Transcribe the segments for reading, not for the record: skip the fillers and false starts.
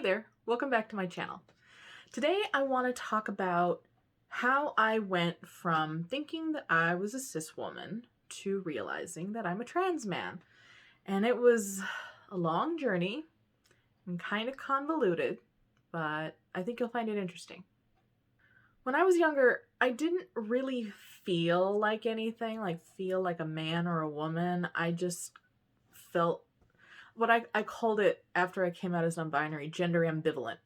Hey there, welcome back to my channel. Today I want to talk about how I went from thinking that I was a cis woman to realizing that I'm a trans man. And it was a long journey and kind of convoluted, but I think you'll find it interesting. When I was younger, I didn't really feel like anything, like feel like a man or a woman. I just felt what I called it after I came out as non-binary, gender ambivalent.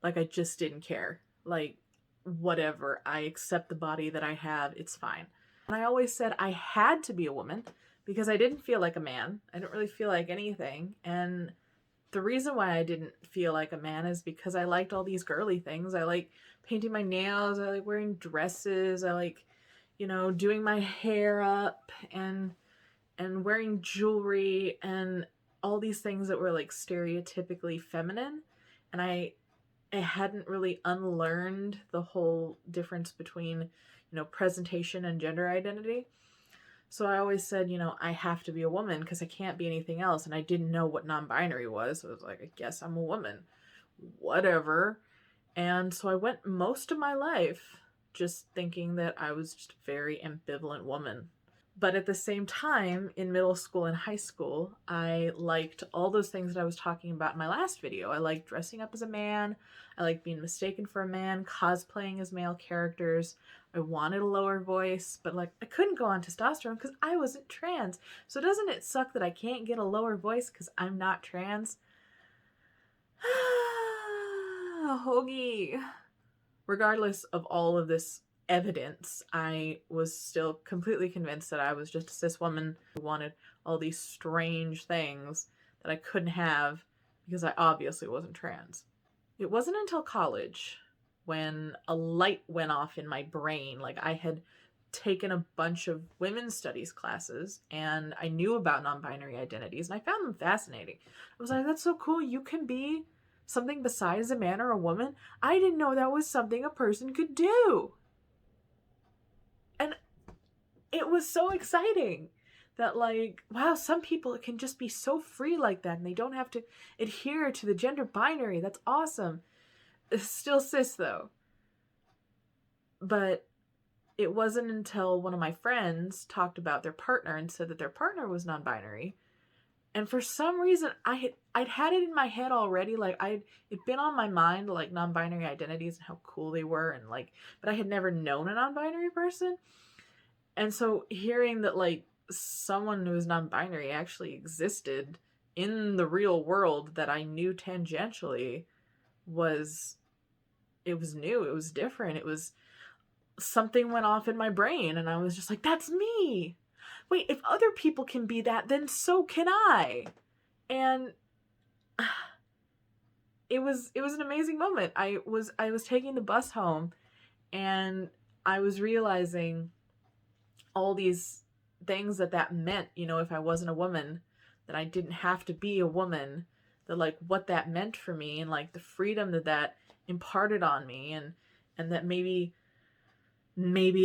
Like I just didn't care. Like whatever, I accept the body that I have, it's fine. And I always said I had to be a woman because I didn't feel like a man. I didn't really feel like anything. And the reason why I didn't feel like a man is because I liked all these girly things. I like painting my nails, I like wearing dresses, I like, doing my hair up and wearing jewelry and all these things that were like stereotypically feminine. And I hadn't really unlearned the whole difference between, presentation and gender identity. So I always said, I have to be a woman because I can't be anything else. And I didn't know what non-binary was. So I was like, I guess I'm a woman. Whatever. And so I went most of my life just thinking that I was just a very ambivalent woman. But at the same time, in middle school and high school, I liked all those things that I was talking about in my last video. I liked dressing up as a man. I liked being mistaken for a man, cosplaying as male characters. I wanted a lower voice, but I couldn't go on testosterone because I wasn't trans. So doesn't it suck that I can't get a lower voice because I'm not trans? Hoagie. Regardless of all of this evidence, I was still completely convinced that I was just a cis woman who wanted all these strange things that I couldn't have because I obviously wasn't trans. It wasn't until college when a light went off in my brain. Like I had taken a bunch of women's studies classes and I knew about non-binary identities and I found them fascinating. I was like, that's so cool. You can be something besides a man or a woman. I didn't know that was something a person could do. And it was so exciting that wow, some people can just be so free like that and they don't have to adhere to the gender binary. That's awesome. It's still cis though. But it wasn't until one of my friends talked about their partner and said that their partner was non-binary. And for some reason, I'd had it in my head already. Like it'd been on my mind, like non-binary identities and how cool they were, and but I had never known a non-binary person. And so hearing that someone who was non-binary actually existed in the real world that I knew tangentially was new. It was different. It was something went off in my brain, and I was just like, "That's me." Wait, if other people can be that, then so can I. And it was an amazing moment. I was taking the bus home and I was realizing all these things that meant, if I wasn't a woman, that I didn't have to be a woman, that what that meant for me and the freedom that imparted on me, and that maybe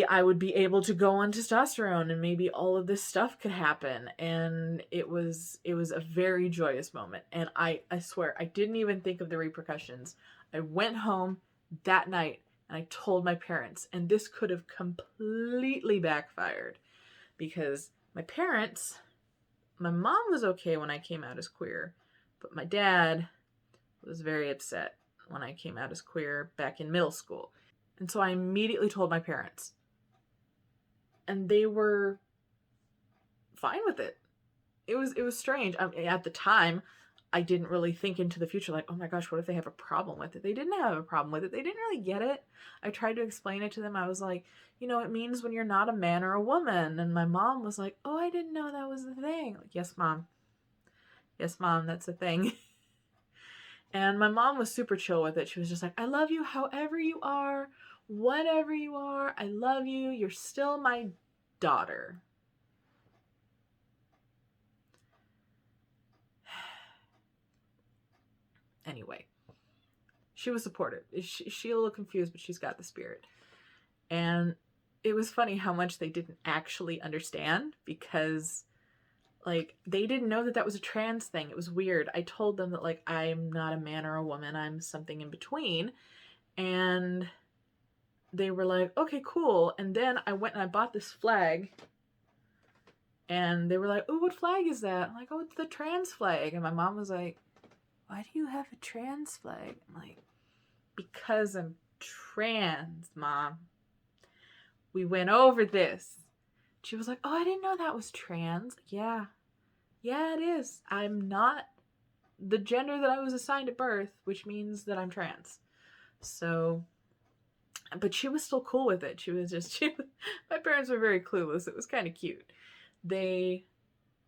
I would be able to go on testosterone and maybe all of this stuff could happen. And it was a very joyous moment. And I swear, I didn't even think of the repercussions. I went home that night and I told my parents, and this could have completely backfired because my mom was okay when I came out as queer, but my dad was very upset when I came out as queer back in middle school. And so I immediately told my parents. And they were fine with it. It was strange. At the time, I didn't really think into the future, like, oh my gosh, what if they have a problem with it? They didn't have a problem with it. They didn't really get it. I tried to explain it to them. I was like, it means when you're not a man or a woman. And my mom was like, oh, I didn't know that was the thing. Like, yes, mom. Yes, mom, that's the thing. And my mom was super chill with it. She was just like, I love you however you are. Whatever you are, I love you. You're still my daughter. Anyway, she was supportive. She a little confused, but she's got the spirit. And it was funny how much they didn't actually understand because Like, they didn't know that that was a trans thing. It was weird. I told them that, like, I'm not a man or a woman, I'm something in between. And they were like, okay, cool. And then I went and I bought this flag. And they were like, oh, what flag is that? I'm like, oh, it's the trans flag. And my mom was like, why do you have a trans flag? I'm like, because I'm trans, Mom. We went over this. She was like, oh, I didn't know that was trans. Yeah. Yeah, it is. I'm not the gender that I was assigned at birth, which means that I'm trans. So, but she was still cool with it. She was just, my parents were very clueless. It was kind of cute. They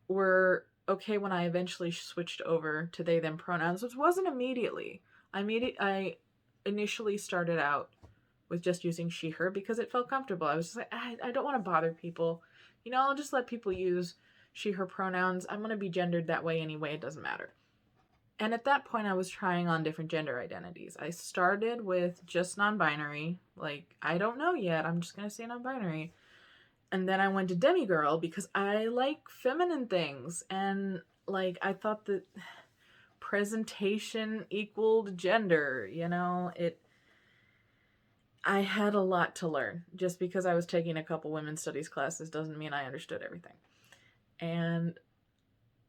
were okay when I eventually switched over to they them pronouns, which wasn't immediately. I initially started out with just using she her because it felt comfortable. I was just like, I don't want to bother people. I'll just let people use she her pronouns. I'm going to be gendered that way anyway. It doesn't matter. And at that point, I was trying on different gender identities. I started with just non-binary. Like, I don't know yet. I'm just going to say non-binary. And then I went to demigirl because I like feminine things. And, like, I thought that presentation equaled gender. I had a lot to learn. Just because I was taking a couple women's studies classes doesn't mean I understood everything. And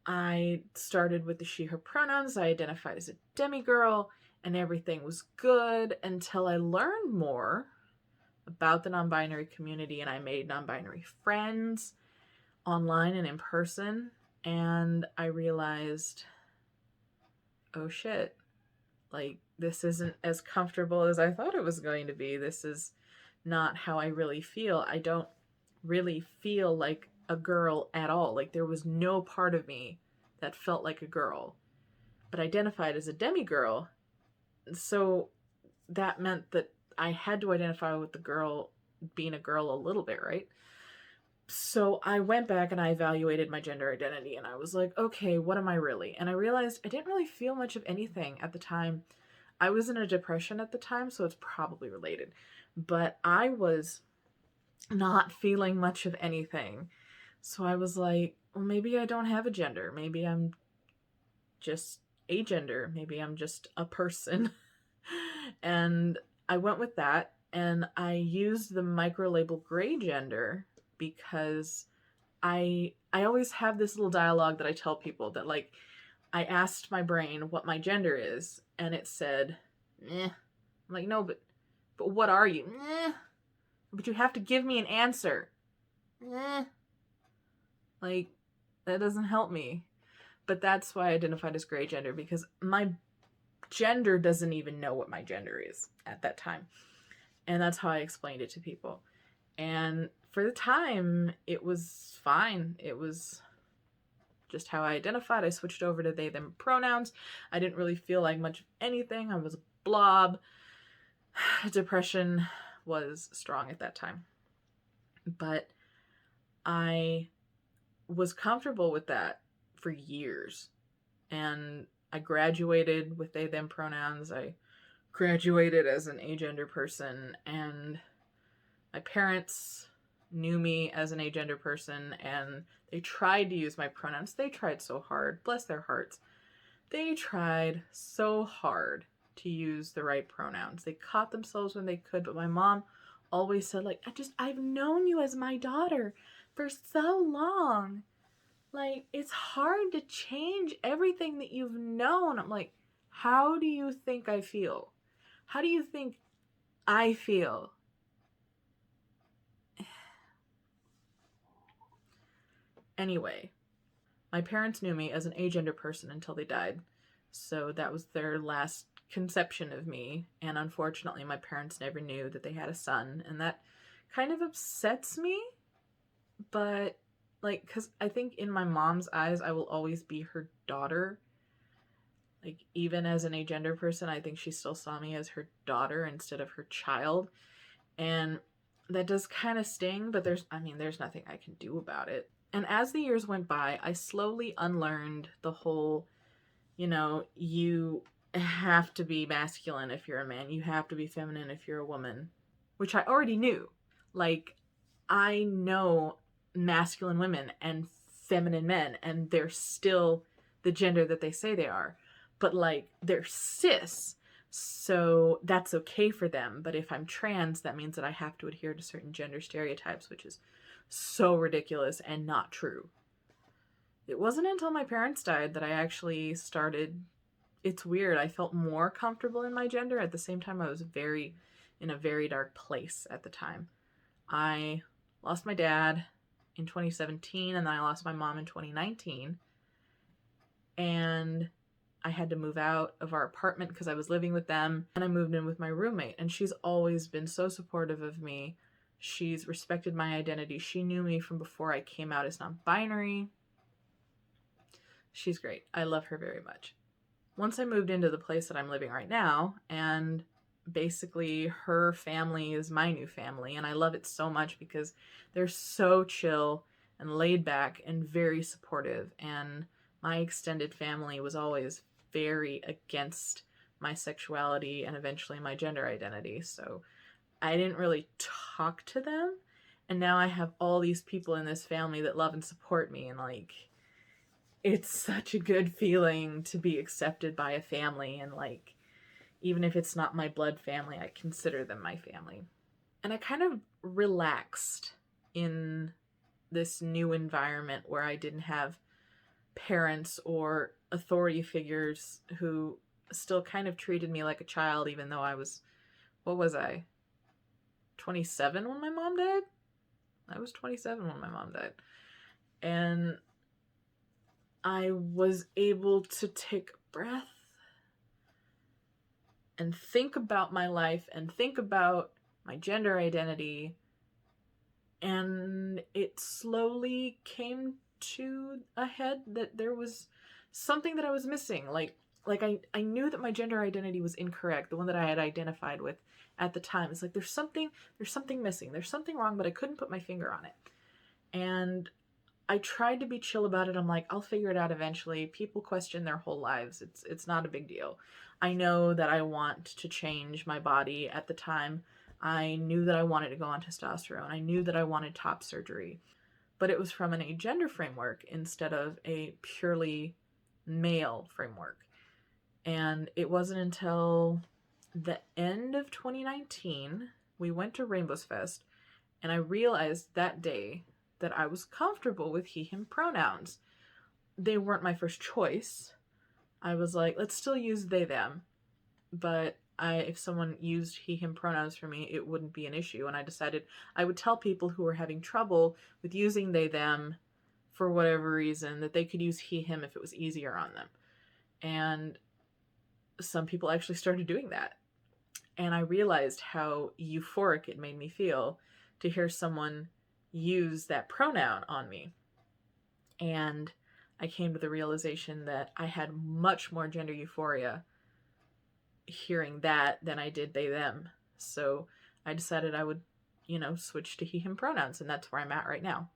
I started with the she, her pronouns. I identified as a demigirl, and everything was good until I learned more about the non-binary community, and I made non-binary friends online and in person, and I realized, oh shit, like, this isn't as comfortable as I thought it was going to be. This is not how I really feel. I don't really feel like a girl at all. Like, there was no part of me that felt like a girl, but identified as a demigirl. So that meant that I had to identify with the girl being a girl a little bit, right? So I went back and I evaluated my gender identity, and I was like, okay, what am I really? And I realized I didn't really feel much of anything at the time. I was in a depression at the time, so it's probably related. But I was not feeling much of anything. So I was like, well, maybe I don't have a gender. Maybe I'm just agender. Maybe I'm just a person. And I went with that, and I used the micro label gray gender because I always have this little dialogue that I tell people that, like, I asked my brain what my gender is, and it said, "Meh." I'm like, no, but what are you? Meh. But you have to give me an answer. Meh. Like, that doesn't help me. But that's why I identified as gray gender, because my gender doesn't even know what my gender is at that time. And that's how I explained it to people. And for the time, it was fine. It was just how I identified. I switched over to they, them pronouns. I didn't really feel like much of anything. I was a blob. Depression was strong at that time. But I was comfortable with that for years. And I graduated with they, them pronouns. I graduated as an agender person, and my parents knew me as an agender person, and they tried to use my pronouns. They tried so hard. Bless their hearts. They tried so hard to use the right pronouns. They caught themselves when they could, but my mom always said, like, I've known you as my daughter for so long. Like, it's hard to change everything that you've known. I'm like, how do you think I feel? How do you think I feel? Anyway, my parents knew me as an agender person until they died. So that was their last conception of me. And unfortunately, my parents never knew that they had a son. And that kind of upsets me. But, like, because I think in my mom's eyes, I will always be her daughter. Like, even as an agender person, I think she still saw me as her daughter instead of her child. And that does kind of sting, but there's nothing I can do about it. And as the years went by, I slowly unlearned the whole, you have to be masculine if you're a man. You have to be feminine if you're a woman, which I already knew. Like, I know masculine women, and feminine men and they're still the gender that they say they are, but like they're cis, so that's okay for them. But if I'm trans, that means that I have to adhere to certain gender stereotypes, which is so ridiculous and not true. It wasn't until my parents died that I actually started, it's weird, I felt more comfortable in my gender. At the same time, I was in a very dark place at the time. I lost my dad in 2017, and then I lost my mom in 2019. And I had to move out of our apartment because I was living with them, and I moved in with my roommate, and she's always been so supportive of me. She's respected my identity. She knew me from before I came out as non-binary. She's great. I love her very much. Once I moved into the place that I'm living right now, and basically her family is my new family, and I love it so much because they're so chill and laid back and very supportive, and my extended family was always very against my sexuality and eventually my gender identity, so I didn't really talk to them, and now I have all these people in this family that love and support me, and like, it's such a good feeling to be accepted by a family, and like, even if it's not my blood family, I consider them my family. And I kind of relaxed in this new environment where I didn't have parents or authority figures who still kind of treated me like a child, even though I was, what was I, 27 when my mom died? I was 27 when my mom died. And I was able to take a breath and think about my life and think about my gender identity. And it slowly came to a head that there was something that I was missing. Like I knew that my gender identity was incorrect, the one that I had identified with at the time. It's like there's something missing. There's something wrong, but I couldn't put my finger on it. And I tried to be chill about it. I'm like, I'll figure it out eventually. People question their whole lives. It's not a big deal. I know that I want to change my body. At the time, I knew that I wanted to go on testosterone. I knew that I wanted top surgery. But it was from an agender framework instead of a purely male framework. And it wasn't until the end of 2019, we went to Rainbows Fest, and I realized that day that I was comfortable with he, him pronouns. They weren't my first choice. I was like, let's still use they, them. But if someone used he, him pronouns for me, it wouldn't be an issue. And I decided I would tell people who were having trouble with using they, them for whatever reason that they could use he, him if it was easier on them. And some people actually started doing that. And I realized how euphoric it made me feel to hear someone use that pronoun on me. And I came to the realization that I had much more gender euphoria hearing that than I did they, them. So I decided I would, switch to he, him pronouns, and that's where I'm at right now.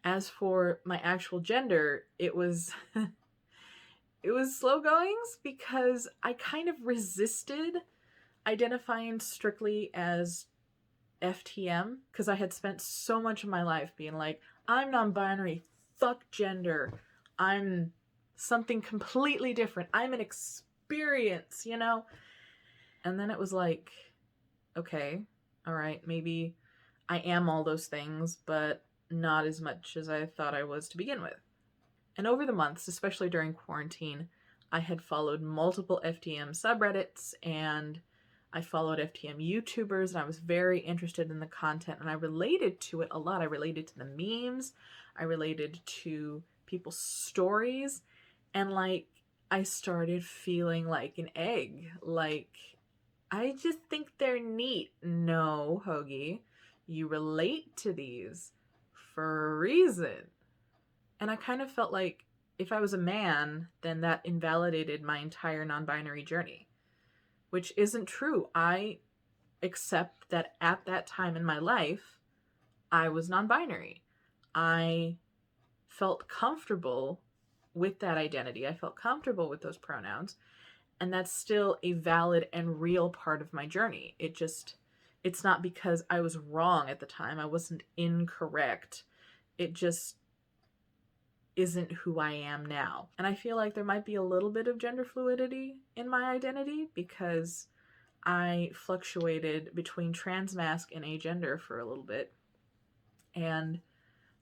As for my actual gender, it was it was slow goings because I kind of resisted identifying strictly as FTM because I had spent so much of my life being like, I'm non-binary, fuck gender, I'm something completely different, I'm an experience, And then it was like, okay, all right, maybe I am all those things, but not as much as I thought I was to begin with. And over the months, especially during quarantine, I had followed multiple FTM subreddits, and I followed FTM YouTubers, and I was very interested in the content, and I related to it a lot. I related to the memes, I related to people's stories, and I started feeling like an egg. I just think they're neat. No, Hoagie, you relate to these for a reason. And I kind of felt like if I was a man, then that invalidated my entire non-binary journey, which isn't true. I accept that at that time in my life, I was non-binary. I felt comfortable with that identity. I felt comfortable with those pronouns. And that's still a valid and real part of my journey. It's not because I was wrong at the time. I wasn't incorrect. It just isn't who I am now. And I feel like there might be a little bit of gender fluidity in my identity because I fluctuated between transmasc and agender for a little bit. And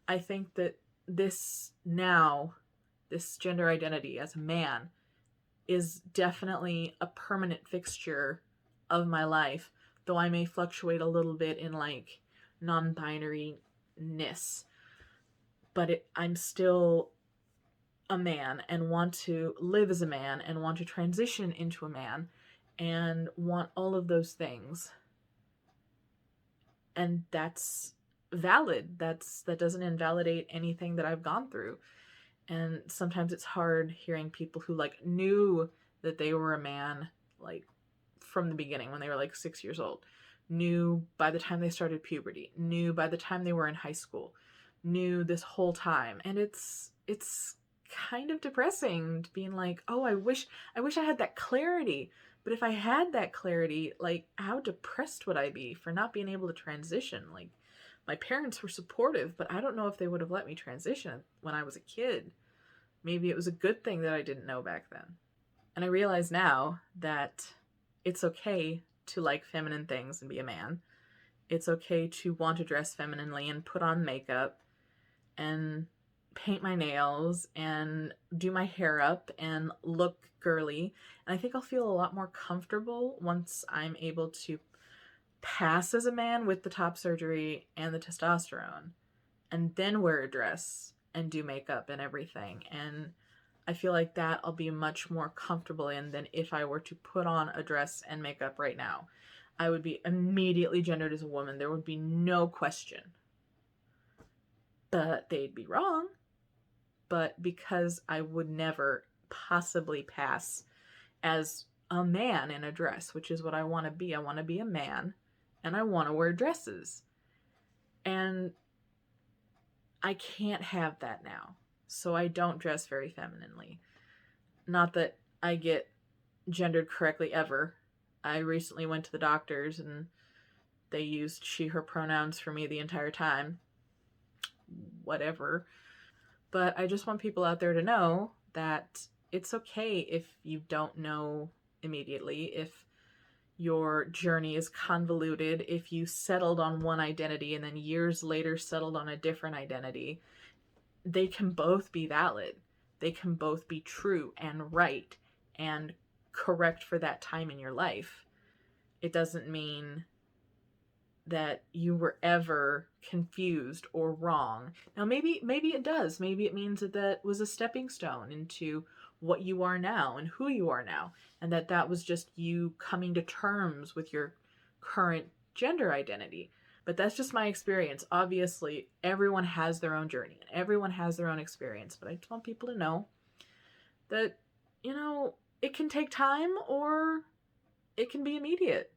I think that this gender identity as a man is definitely a permanent fixture of my life, though I may fluctuate a little bit in like non-binary-ness. But I'm still a man and want to live as a man and want to transition into a man and want all of those things. And that's valid. That doesn't invalidate anything that I've gone through. And sometimes it's hard hearing people who like knew that they were a man like from the beginning when they were like 6 years old, knew by the time they started puberty, knew by the time they were in high school, knew this whole time. And it's kind of depressing being like, oh, I wish I had that clarity. But if I had that clarity, like, how depressed would I be for not being able to transition? Like, my parents were supportive, but I don't know if they would have let me transition when I was a kid. Maybe it was a good thing that I didn't know back then. And I realize now that it's okay to like feminine things and be a man. It's okay to want to dress femininely and put on makeup and paint my nails and do my hair up and look girly. And I think I'll feel a lot more comfortable once I'm able to pass as a man with the top surgery and the testosterone and then wear a dress and do makeup and everything. And I feel like that I'll be much more comfortable in than if I were to put on a dress and makeup right now. I would be immediately gendered as a woman. There would be no question. But they'd be wrong. But because I would never possibly pass as a man in a dress, which is what I want to be. I want to be a man and I want to wear dresses. And I can't have that now. So I don't dress very femininely. Not that I get gendered correctly ever. I recently went to the doctors and they used she, her pronouns for me the entire time. Whatever. But I just want people out there to know that it's okay if you don't know immediately, if your journey is convoluted, if you settled on one identity and then years later settled on a different identity. They can both be valid. They can both be true and right and correct for that time in your life. It doesn't mean that you were ever confused or wrong. Now, maybe it does. Maybe it means that was a stepping stone into what you are now and who you are now, and that was just you coming to terms with your current gender identity. But that's just my experience. Obviously, everyone has their own journey and everyone has their own experience. But I just want people to know that, it can take time or it can be immediate.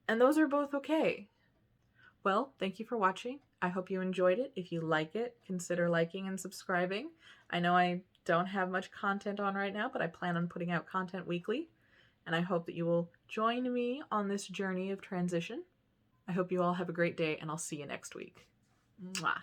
And those are both okay. Well, thank you for watching. I hope you enjoyed it. If you like it, consider liking and subscribing. I know I don't have much content on right now, but I plan on putting out content weekly. And I hope that you will join me on this journey of transition. I hope you all have a great day, and I'll see you next week. Mwah.